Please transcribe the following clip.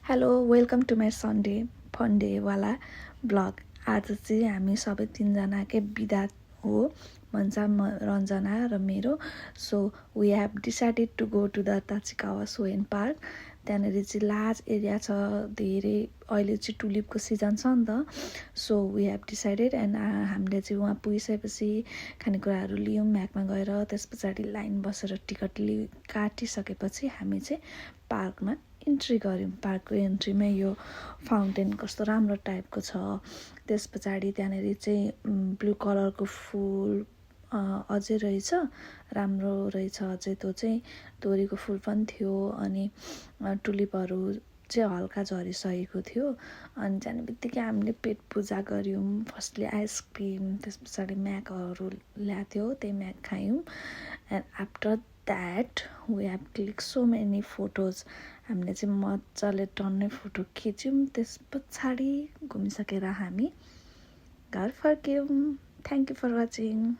Hello welcome to my Sunday फन्डेवाला blog. आज चाहिँ हामी सबै तिनजनाकै बिदा हो, भन्छ रञ्जना र मेरो। So we have decided to go to the Tachikawa सोएन पार्क। त्यहाँनिर चाहिँ लार्ज एरिया छ, धेरै अहिले चाहिँ टुलिपको सिजन छ नि त। So we have decided and हामीले चाहिँ वहाँ पुगिसकेपछि खानेकुराहरू लियौँ म्याकमा गएर। त्यस पछाडि लाइन बसेर टिकट काटिसकेपछि हामी चाहिँ पार्कमा इन्ट्री गऱ्यौँ। पार्कको इन्ट्रीमै यो फाउन्टेन कस्तो राम्रो टाइपको छ। त्यस पछाडि त्यहाँनिर चाहिँ ब्लू कलरको फुल अझै रहेछ, राम्रो रहेछ अझै। त्यो चाहिँ तोरीको फुल पनि थियो अनि टुलिपहरू चाहिँ हल्का झरिसकेको थियो। अनि जाने बित्तिकै हामीले पेट पूजा गऱ्यौँ। फर्स्टली आइसक्रिम, त्यस पछाडि म्याकहरू ल्याएको थियो, त्यही म्याक खायौँ। And after that we have click so many photos. हामीले चाहिँ मजाले टन्नै फोटो खिच्यौँ। त्यस पछाडि घुमिसकेर हामी घर फर्क्यौँ। Thank you for watching.